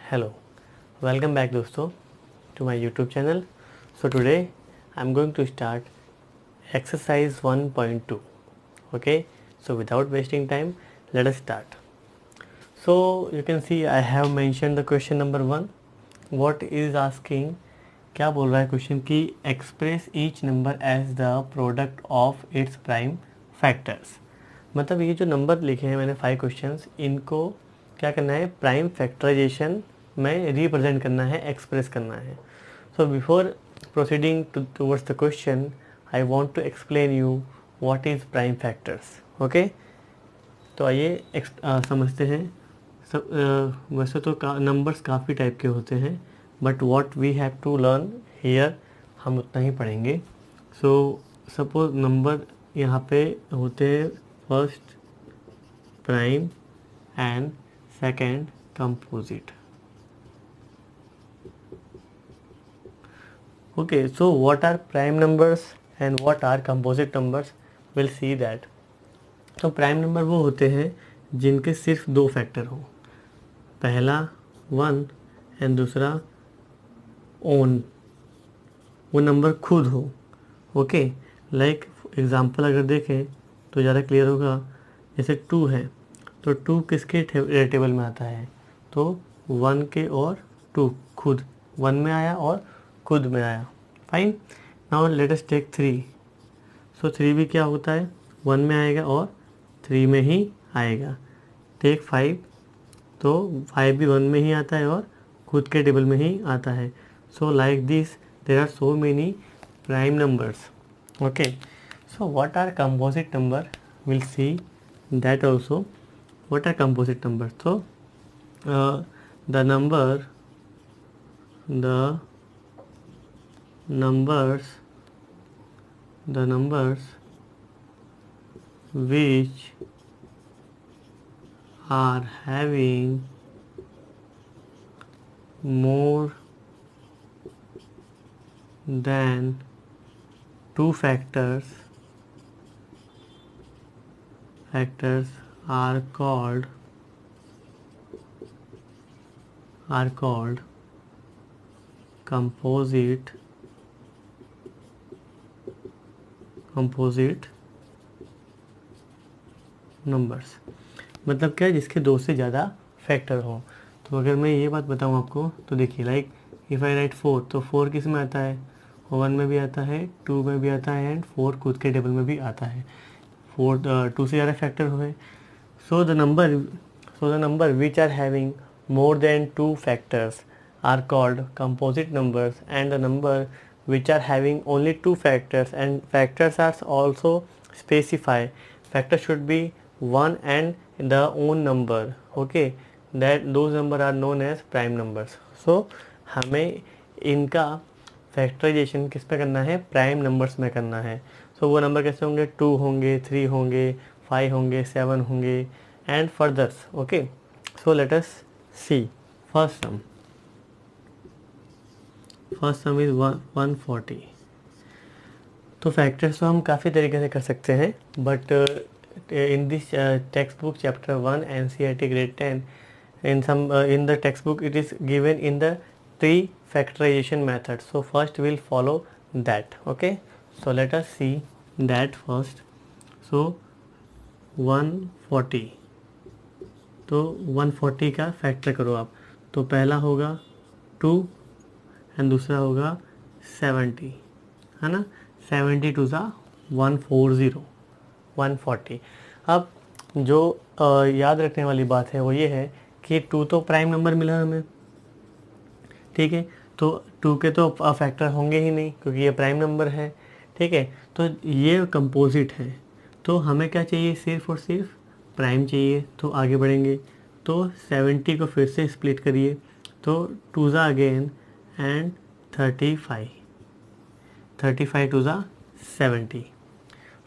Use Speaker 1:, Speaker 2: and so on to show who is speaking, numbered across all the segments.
Speaker 1: Hello, welcome back दोस्तों to my YouTube channel. So today I'm going to start exercise 1.2. Okay, so without wasting time, let us start. So you can see I have mentioned the question number 1. What is asking, क्या बोल रहा है question कि express each number as the product of its prime factors. मतलब ये जो number लिखे हैं मैंने 5 क्वेश्चंस, इनको क्या करना है, प्राइम फैक्टराइजेशन में रिप्रेजेंट करना है, एक्सप्रेस करना है. So before proceeding towards the question I want to explain you what is prime factors. Okay, तो आइए समझते हैं. वैसे तो नंबर्स काफ़ी टाइप के होते हैं, but what we have to learn here हम उतना ही पढ़ेंगे. सो सपोज नंबर यहाँ पे होते हैं first prime and second composite. Okay, so what are prime numbers and what are composite numbers? We'll see that. तो प्राइम नंबर वो होते हैं जिनके सिर्फ 2 फैक्टर हो. पहला 1 एंड दूसरा ओन, वो नंबर खुद हो. ओके, लाइक एग्जांपल अगर देखें तो ज़्यादा क्लियर होगा. जैसे 2 है तो 2 किसके टेबल में आता है, तो 1 के और 2 खुद 1 में आया और खुद में आया. Fine. Now let us take 3. So 3 भी क्या होता है, 1 में आएगा और 3 में ही आएगा. टेक 5, तो 5 भी 1 में ही आता है और खुद के टेबल में ही आता है. So like this there are so many prime numbers. Okay, so what are composite number, will see that also. What are composite number? तो the numbers which are having more than 2 factors are called composite numbers. मतलब क्या है, जिसके 2 से ज़्यादा factor हो. तो अगर मैं ये बात बताऊँ आपको तो देखिए, लाइक इफ़ आई राइट 4, तो 4 किस में आता है, 1 में भी आता है, 2 में भी आता है एंड 4 खुद के टेबल में भी आता है. 2 से ज़्यादा फैक्टर हुए. So the number which are having more than 2 factors are called composite numbers, and the number which are having only 2 factors, and factors are also specified. Factor should be 1 and the own number. Okay, that those number are known as prime numbers. So हमें इनका factorisation किस पे करना है, prime numbers में करना है. सो वो नंबर कैसे होंगे, 2 होंगे, 3 होंगे, 5 होंगे, 7 होंगे and furthers. Okay, so let us see first sum is 140. तो फैक्टर्स तो हम काफ़ी तरीके से कर सकते हैं, but in this text book chapter 1 NCERT grade 10, in the textbook it is given in the 3 factorization method. So first we'll follow that. Okay, so let us see that first. So 140, तो 140 का factor करो आप. तो पहला होगा 2 and दूसरा होगा 70, है ना. 70 टू ज़ा 140, 140. अब जो याद रखने वाली बात है वो ये है कि 2 तो प्राइम नंबर मिला हमें, ठीक है. तो 2 के तो फैक्टर होंगे ही नहीं क्योंकि ये प्राइम नंबर है, ठीक है. तो ये कंपोजिट है. तो हमें क्या चाहिए, सिर्फ और सिर्फ प्राइम चाहिए. तो आगे बढ़ेंगे तो 70 को फिर से स्प्लिट करिए, तो 2 ज़ा अगेन एंड 35 टू ज़ा 70.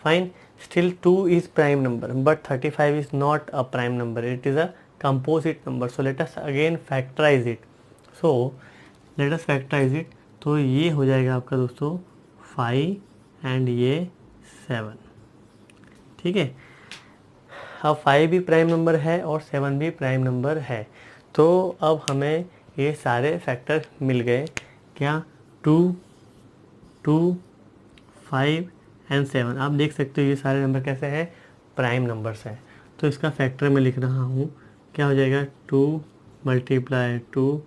Speaker 1: Fine. Still 2 is prime number but 35 is not a prime number, it is a composite number. So let us again factorise it. तो ये हो जाएगा आपका दोस्तों 5 एंड ये 7, ठीक है. अब 5 भी प्राइम नंबर है और 7 भी प्राइम नंबर है. तो अब हमें ये सारे फैक्टर मिल गए क्या, 2, 2, 5 एंड 7। आप देख सकते हो ये सारे नंबर कैसे हैं, प्राइम नंबर्स हैं। तो इसका फैक्टर मैं लिख रहा हूँ, क्या हो जाएगा, 2 मल्टीप्लाई 2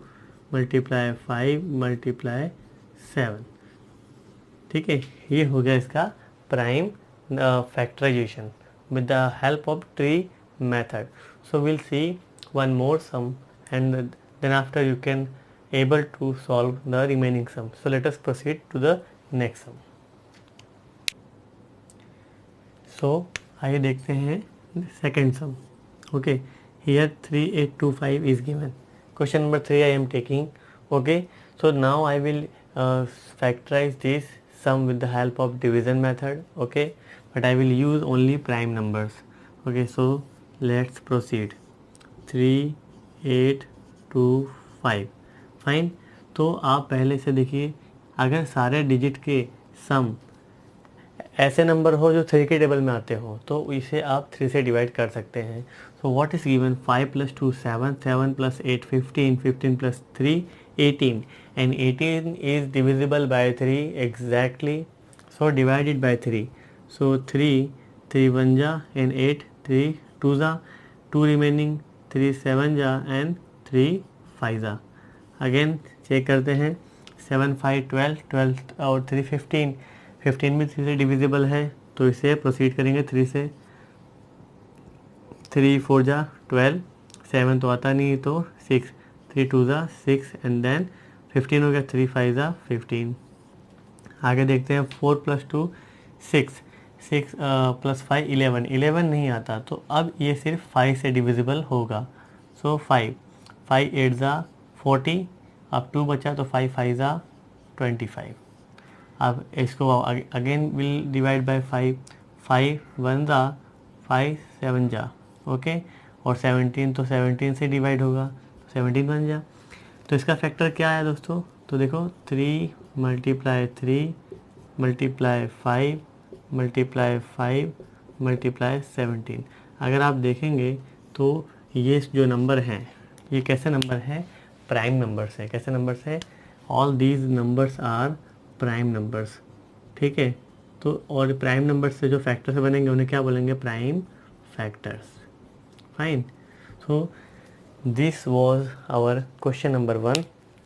Speaker 1: मल्टीप्लाई 5 मल्टीप्लाई 7। ठीक है, ये हो गया इसका prime factorisation with the help of tree method. So we'll see one more sum, and then after you can able to solve the remaining sum. So let us proceed to the next sum. So आइए देखते हैं second sum. Okay, here 3825 is given. Question number 3 I am taking. Okay, so now I will factorize this sum with the help of division method. Okay, but I will use only prime numbers. Okay, so let's proceed. 3, 8, 2, 5. Fine. तो आप पहले से देखिए, अगर सारे digit के सम ऐसे number हो जो 3 के टेबल में आते हो तो इसे आप 3 से डिवाइड कर सकते हैं। So what is given, 5 + 2 7, 7 + 8 15, 15 + 3 18, and 18 is divisible by 3 exactly. So divided by 3. So 3 3 1 जा and 8 3 2 जा, 2 remaining, 3 7 जा and 3 5 जा। अगेन चेक करते हैं, 7 5 12, 12 और 3 15, 15 भी 3 से डिविजिबल है तो इसे प्रोसीड करेंगे 3 से। 3 4 जा 12, 7 तो आता नहीं तो 6, 3 2 जा 6 एंड देन 15 हो गया, 3 5 जा 15। आगे देखते हैं, 4 + 2 6, 6 + 5 11, 11 नहीं आता तो अब ये सिर्फ 5 से डिविजिबल होगा। सो 5 5 8 जा 40, अब 2 बचा तो 5 5 जा 25। अब इसको अगेन विल डिवाइड बाय 5, 5 1 जा 5 7 जा, ओके, और 17 तो 17 से डिवाइड होगा तो 17 बन जा। तो इसका फैक्टर क्या है दोस्तों, तो देखो 3 × 3 × 5 × 5 × 17। अगर आप देखेंगे तो ये जो नंबर हैं ये कैसे नंबर हैं, प्राइम नंबर्स है। कैसे नंबर्स है, all these numbers are prime numbers. ठीक है, तो और प्राइम नंबर्स से जो फैक्टर्स बनेंगे उन्हें क्या बोलेंगे, prime factors. Fine. So this was our question number 1।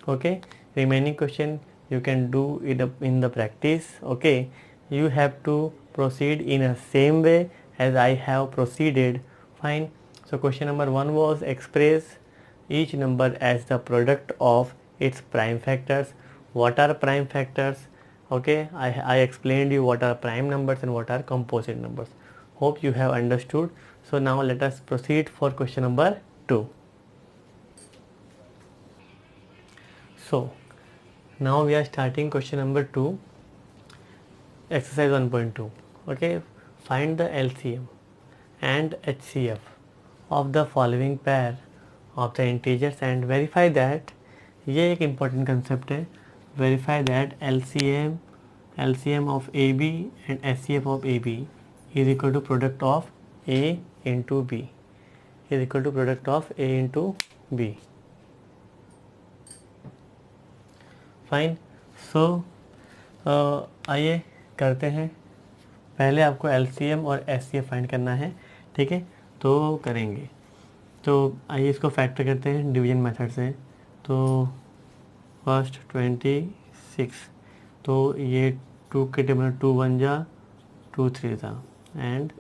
Speaker 1: Okay, remaining question you can do it in the practice. Okay, you have to proceed in a same way as I have proceeded. Fine. So question number 1 was express each number as the product of its prime factors. What are prime factors? Okay, I explained you what are prime numbers and what are composite numbers. Hope you have understood. So now let us proceed for question number 2. So now we are starting question number 2, exercise 1.2. Okay, find the LCM and HCF of the following pair of the integers and verify that, ये एक important concept है, verify that LCM of AB and HCF of AB is equal to product of A into B, is equal to product of A into B. Fine. So आइए करते हैं, पहले आपको LCM और HCF find करना है। ठीक है, तो करेंगे, तो आइए इसको फैक्टर करते हैं डिवीजन मेथड से। तो फर्स्ट 26, तो ये 2 के टेबल 2 1 जा 2 3 था एंड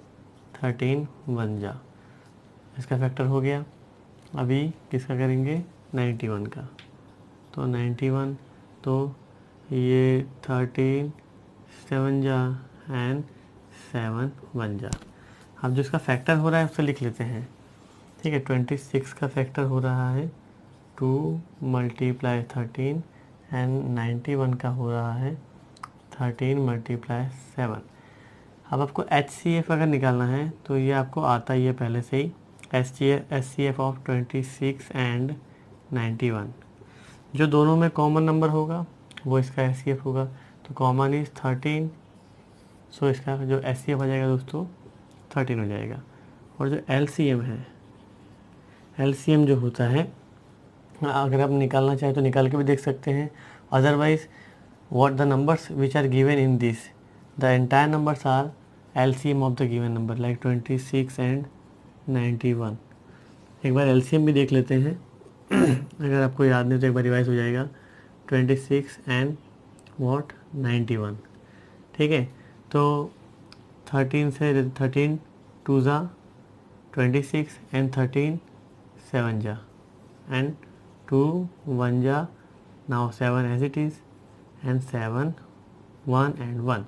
Speaker 1: 13 1 जा, इसका फैक्टर हो गया। अभी किसका करेंगे, 91 का, तो 91, तो ये 13 7 जा एंड 7 1 जा। अब जो इसका फैक्टर हो रहा है उससे लिख लेते हैं। ठीक है, 26 का फैक्टर हो रहा है 2 × 13 एंड 91 का हो रहा है 13 × 7। अब आपको HCF अगर निकालना है तो ये आपको आता ही है पहले से ही, HCF ऑफ 26 एंड 91। जो दोनों में कॉमन नंबर होगा वो इसका HCF होगा, तो कॉमन इज 13, सो इसका जो HCF हो जाएगा दोस्तों 13 हो जाएगा। और जो LCM है, LCM जो होता है अगर आप निकालना चाहें तो निकाल के भी देख सकते हैं। Otherwise what the numbers which are given in this, the entire numbers are LCM of the given number like 26 and 91। एक बार LCM भी देख लेते हैं अगर आपको याद नहीं तो एक बार रिवाइज हो जाएगा। 26 एंड वॉट 91, ठीक है। तो 13 से 13 टू ज़ा 26 एंड 13 7 जा एंड 2 1 जा, now 7 as it is and 7 1 and 1,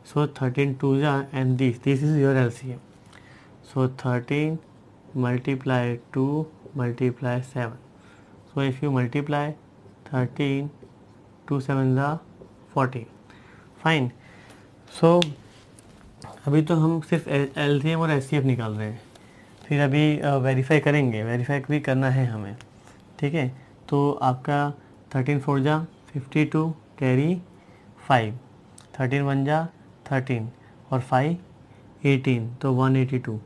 Speaker 1: so 13 2 ja and this is your LCM, so 13 multiply 2 multiply 7, so if you multiply 13 2 7 जा 14, fine। so अभी तो हम सिर्फ LCM और SCF निकाल रहे हैं, फिर अभी वेरीफाई करेंगे, वेरीफाई भी करना है हमें, ठीक है। तो आपका 13 4 जा 52 कैरी 5, 13 1 जा 13 और 5 18, तो 182।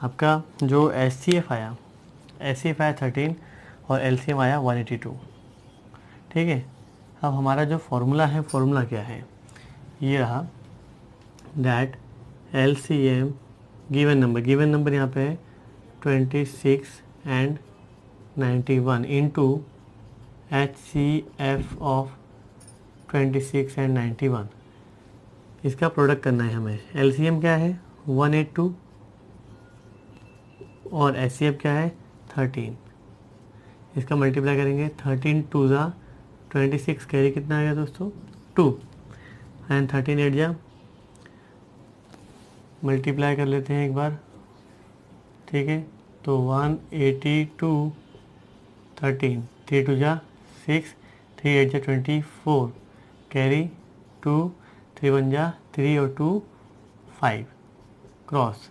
Speaker 1: आपका जो SCF आया 13 और LCM आया 182, ठीक है। अब हमारा जो फॉर्मूला है, फॉर्मूला क्या है, ये रहा दैट LCM गिवन नंबर यहाँ पे है 26 and 91 into HCF of 26 and 91, इसका प्रोडक्ट करना है हमें। LCM क्या है 182 और SCF क्या है 13, इसका मल्टीप्लाई करेंगे 13 2 ज़ा 26 कैरी कितना आ गया दोस्तों 2 एंड 13 8 जा, मल्टीप्लाई कर लेते हैं एक बार, ठीक है। तो 182 13 3 2 जा 6 3 8 जा 24 कैरी 2 3 1 जा 3 और 2 5 क्रॉस,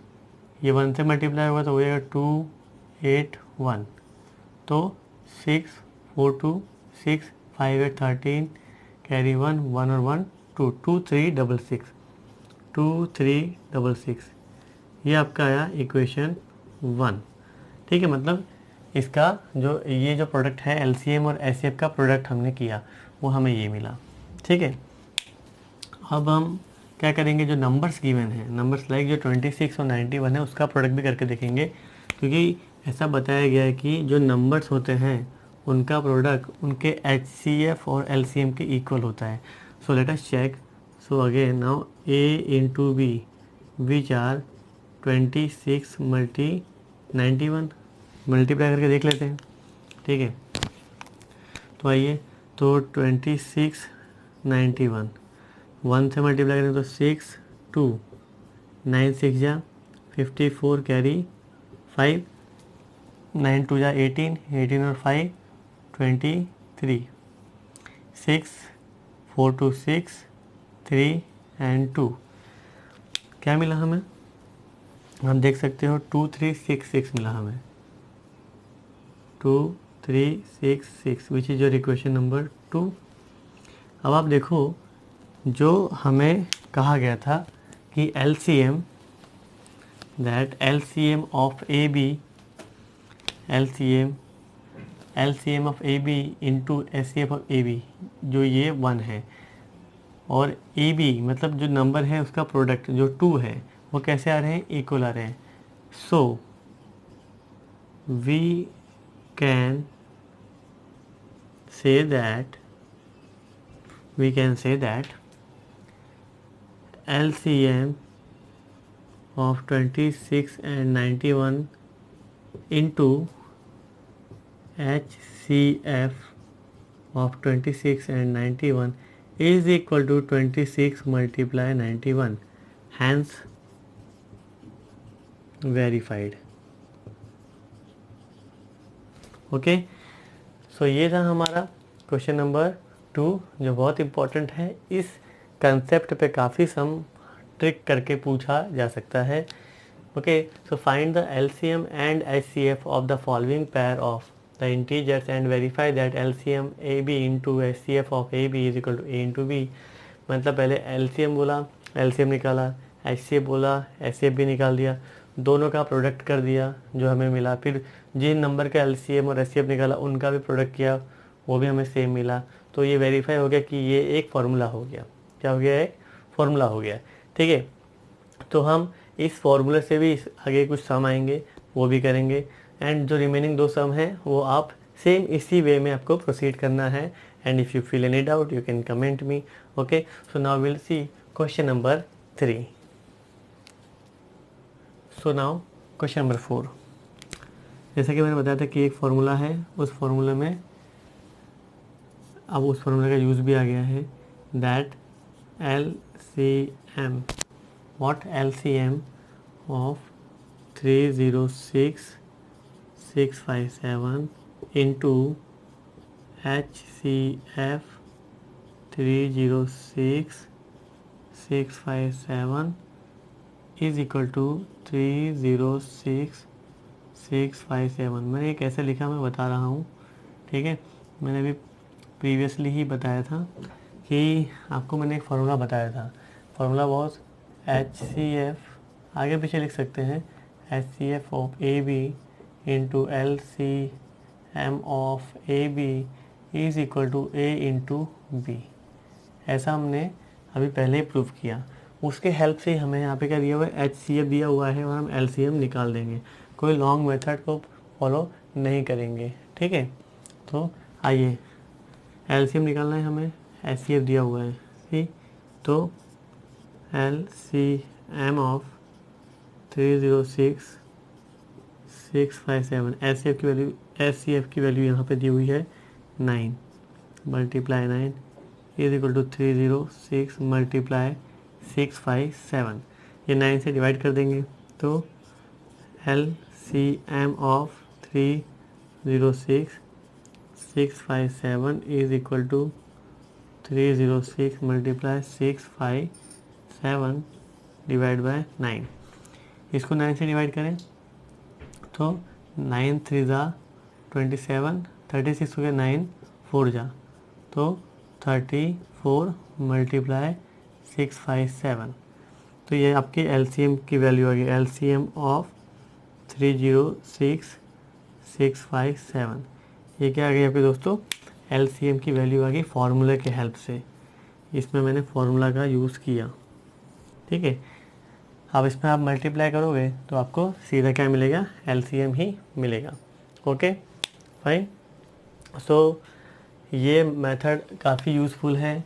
Speaker 1: ये 1 से मल्टीप्लाई होगा तो हो जाएगा 2 8 1, तो 6 4 2 6 5 8 13 कैरी 1 1 और 1 2 2 3 6 6 2 3 6 6, ये आपका आया इक्वेशन 1, ठीक है। मतलब इसका जो ये जो प्रोडक्ट है LCM और SCF का प्रोडक्ट हमने किया वो हमें ये मिला, ठीक है। अब हम क्या करेंगे, जो नंबर्स गिवन है, नंबर्स लाइक जो 26 और 91 है उसका प्रोडक्ट भी करके देखेंगे, क्योंकि ऐसा बताया गया है कि जो नंबर्स होते हैं उनका प्रोडक्ट उनके HCF और LCM के इक्वल होता है। So let us check, so again now A into B which are 26 multi 91, multiply करके देख लेते हैं, ठीक है। तो आइए, तो 26 91 1 से मल्टीप्लाई करें तो 6 2 9 6 जा 54 कैरी 5 9 2 जा 18 18 और 5 23 6 4 2 6 3 एंड 2, क्या मिला हमें, आप देख सकते हो 2 3 6 6 मिला हमें, 2 3 6 6 which is your equation number 2। अब आप देखो जो हमें कहा गया था कि LCM that LCM of AB LCM of AB into SCF of AB, जो ये 1 है, और AB मतलब जो नंबर है उसका प्रोडक्ट जो 2 है वो कैसे आ रहे हैं, इक्वल आ रहे हैं। So we can say that LCM of 26 and 91 into HCF of 26 and 91 is equal to 26 multiply 91, hence verified। Okay, सो ये था हमारा क्वेश्चन नंबर 2 जो बहुत इम्पोर्टेंट है। इस कंसेप्ट पे काफ़ी सम ट्रिक करके पूछा जा सकता है। Okay, so find the LCM and HCF of the following pair of the integers and verify that LCM AB into HCF of AB is equal to A into B। मतलब पहले LCM बोला, LCM निकाला, HCF बोला, HCF भी निकाल दिया। दोनों का प्रोडक्ट कर दिया जो हमें मिला, फिर जिन नंबर का एलसीएम और एचसीएफ निकाला उनका भी प्रोडक्ट किया, वो भी हमें सेम मिला। तो ये वेरीफाई हो गया कि ये एक फार्मूला हो गया। क्या हो गया? एक फार्मूला हो गया। ठीक है, तो हम इस फार्मूले से भी आगे कुछ सम आएंगे वो भी करेंगे, एंड जो रिमेनिंग 2 सम हैं वो आप सेम इसी वे में आपको प्रोसीड करना है। And if you feel any doubt you can comment me. Okay, so now will see question number 3। So now question number 4। जैसा कि मैंने बताया था कि एक फार्मूला है, उस फार्मूले में अब उस फार्मूले का यूज़ भी आ गया है, that LCM, what LCM of 306657 into HCF 306657 is equal to 306657। मैंने ये कैसे लिखा मैं बता रहा हूँ। ठीक है, मैंने अभी प्रीवियसली ही बताया था कि आपको मैंने एक फार्मूला बताया था। फार्मूला वॉज HCF, आगे पीछे लिख सकते हैं, HCF of AB into LCM of AB is equal to A into B। ऐसा हमने अभी पहले ही प्रूव किया। उसके हेल्प से हमें यहाँ पे क्या दिया हुआ है, HCF दिया हुआ है और हम LCM निकाल देंगे। कोई लॉन्ग मेथड को फॉलो नहीं करेंगे। ठीक है, तो आइए LCM निकालना है हमें, HCF दिया हुआ है। ठीक, तो LCM ऑफ 306657, HCF की वैल्यू यहाँ पे दी हुई है 9, multiply 9 is equal to 306 multiply 657। ये 9 से डिवाइड कर देंगे तो LCM of 306657 is equal to 306 multiply 657 divide by 9। इसको 9 से डिवाइड करें तो 9 3 जा 27, 36 हो गया, 9 4 जा तो 34 मल्टीप्लाई 657। तो ये आपकी LCM की वैल्यू आ गई, LCM ऑफ 306657। ये क्या आ गई आपके दोस्तों, LCM की वैल्यू आ गई फार्मूले के हेल्प से। इसमें मैंने फार्मूला का यूज़ किया। ठीक है, अब इसमें आप मल्टीप्लाई करोगे तो आपको सीधा क्या मिलेगा, LCM ही मिलेगा। Okay fine. सो ये मेथड काफ़ी यूज़फुल है।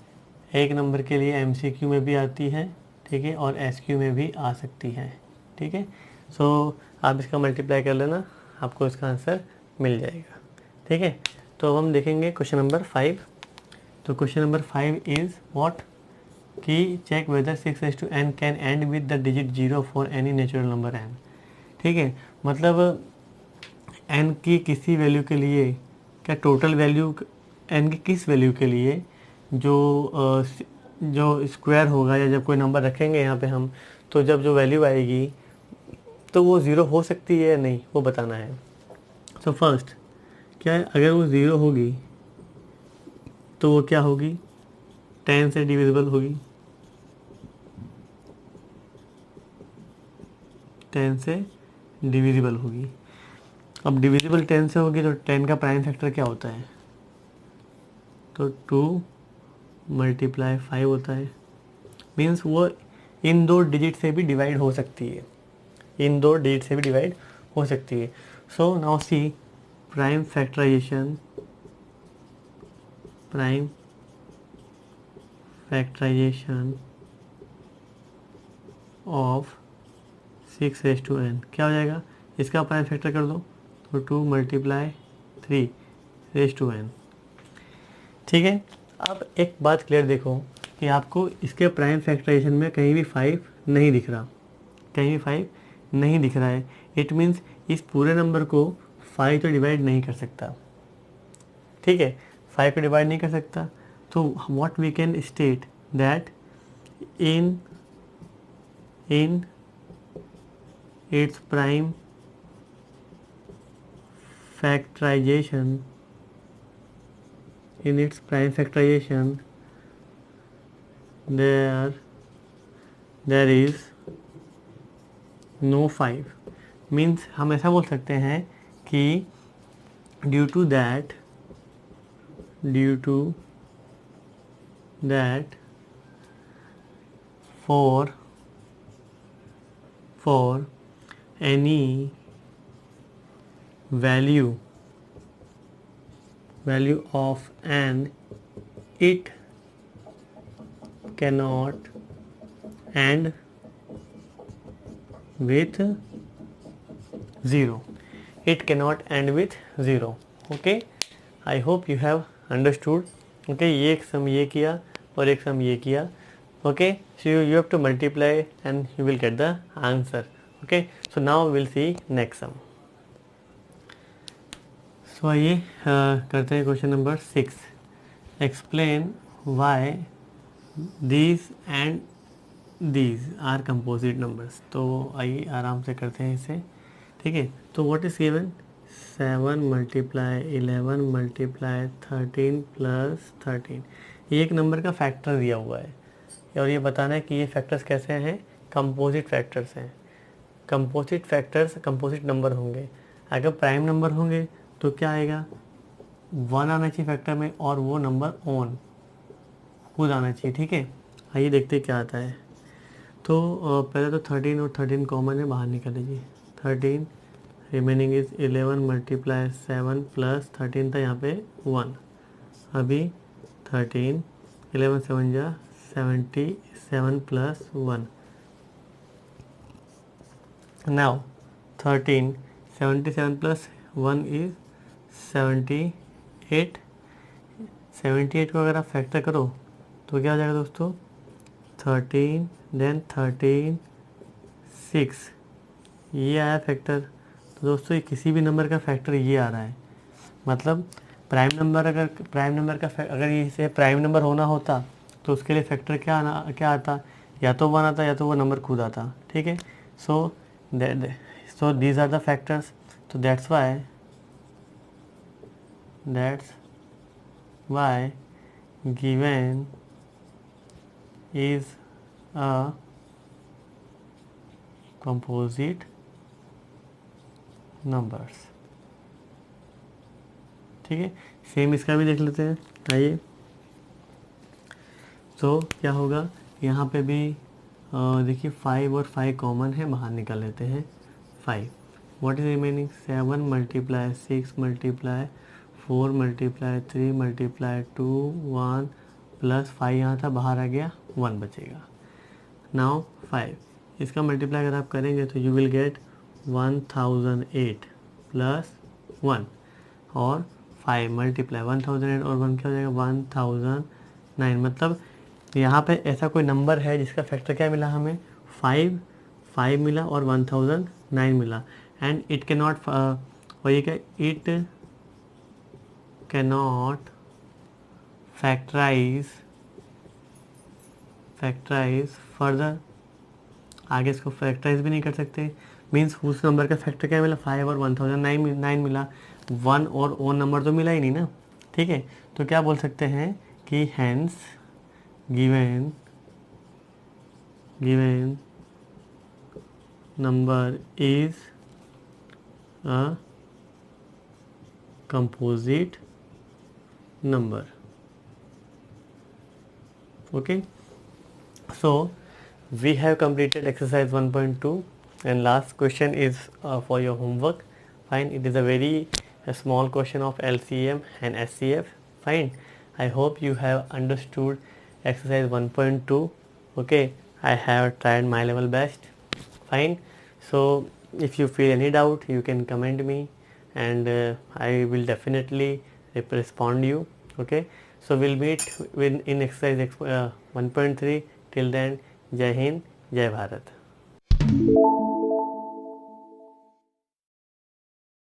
Speaker 1: एक नंबर के लिए MCQ में भी आती है, ठीक है, और SQ में भी आ सकती है। ठीक है, सो आप इसका मल्टीप्लाई कर लेना, आपको इसका आंसर मिल जाएगा। ठीक है, तो अब हम देखेंगे क्वेश्चन नंबर 5। तो क्वेश्चन नंबर 5 इज़ व्हाट, कि check whether 6n can end with the digit 0 for any natural number n। ठीक है, मतलब n की किसी वैल्यू के लिए, क्या टोटल वैल्यू n की किस वैल्यू के लिए जो स्क्वायर होगा, या जब कोई नंबर रखेंगे यहाँ पे हम, तो जब जो वैल्यू आएगी तो वो ज़ीरो हो सकती है या नहीं, वो बताना है। सो फर्स्ट क्या है, अगर वो ज़ीरो होगी तो वो क्या होगी, 10 से डिविजिबल होगी, 10 से डिविजिबल होगी। अब डिविजिबल 10 से होगी तो 10 का प्राइम फैक्टर क्या होता है, तो 2 मल्टीप्लाई 5 होता है। मीन्स वो इन 2 डिजिट से भी डिवाइड हो सकती है, इन 2 डिजिट से भी डिवाइड हो सकती है। So now see prime factorisation of 6n क्या हो जाएगा, इसका प्राइम फैक्टर कर दो तो 2 मल्टीप्लाई 3n। ठीक है, अब एक बात क्लियर देखो कि आपको इसके प्राइम फैक्टराइजेशन में कहीं भी 5 नहीं दिख रहा, कहीं भी 5 नहीं दिख रहा है। इट मीन्स इस पूरे नंबर को 5 तो डिवाइड नहीं कर सकता। ठीक है, 5 को डिवाइड नहीं कर सकता, तो what we can state that in its prime factorization there is no 5। Means हम ऐसा बोल सकते हैं कि due to that for any value of n, it cannot end with 0. It cannot end with 0. Okay, I hope you have understood. Okay, ये एक सम ये किया और एक सम ये किया. Okay, so you have to multiply and you will get the answer. Okay, so now we'll see next sum. So आइए करते हैं question number 6. Explain why these and these are composite numbers. तो आइए आराम से करते हैं इसे. ठीक है, तो what is given 7 multiply 11 multiply 13 plus 13. ये एक नंबर का फैक्टर दिया हुआ है और ये बताना है कि ये फैक्टर्स कैसे हैं, कंपोजिट फैक्टर्स हैं. कंपोजिट फैक्टर्स कंपोजिट नंबर होंगे. अगर प्राइम नंबर होंगे तो क्या आएगा, 1 आना चाहिए फैक्टर में और वो नंबर ऑन खुद आना चाहिए. ठीक है, आइए देखते क्या आता है. तो पहले तो 13 और 13 कॉमन है, बाहर निकल लीजिए. 13 रिमेनिंग इज 11 मल्टीप्लाई 7 प्लस 13 था यहाँ पे 1. अभी 13 11 7 जा 77 प्लस 1. Now 13 77 plus 1 is 78. 78 को अगर आप फैक्टर करो तो क्या हो जाएगा दोस्तों, 13 देन 13 6. ये आया फैक्टर. तो दोस्तों ये किसी भी नंबर का फैक्टर ये आ रहा है. मतलब प्राइम नंबर अगर इसे प्राइम नंबर होना होता तो उसके लिए फैक्टर क्या आता, या तो 1 आता या तो वो नंबर खुद आता. ठीक है, so these are the factors. तो that's why given is a composite numbers. ठीक है, सेम इसका भी देख लेते हैं. आइए, तो क्या होगा यहाँ पे भी देखिए 5 और 5 कॉमन है, बाहर निकाल लेते हैं 5. What is remaining 7 multiply 6 multiply 4 multiply 3 multiply 2 1 plus 5 यहाँ था, बाहर आ गया 1 बचेगा. नाउ 5 इसका मल्टीप्लाई अगर आप करेंगे तो यू विल गेट 1008 प्लस 1 और 5 मल्टीप्लाई 1008 और 1 क्या हो जाएगा 1009. मतलब यहाँ पे ऐसा कोई नंबर है जिसका फैक्टर क्या मिला हमें 5 मिला और 1009 मिला. एंड इट कैन नॉट वही क्या it can not factorise further. आगे इसको फैक्टराइज भी नहीं कर सकते. मीन्स उस नंबर का फैक्टर क्या मिला 5 और 1009 मिला. 1 और ओन नंबर तो मिला ही नहीं ना. ठीक है, तो क्या बोल सकते हैं कि hence given number is a composite number. Okay, so we have completed exercise 1.2 and last question is for your homework. Fine, it is a very small question of LCM and SCF. Fine, I hope you have understood exercise 1.2. Okay, I have tried my level best. Fine, so if you feel any doubt you can comment me and I will definitely respond you. Okay, so we'll meet in exercise 1.3. Till then, Jai Hind, Jai Bharat.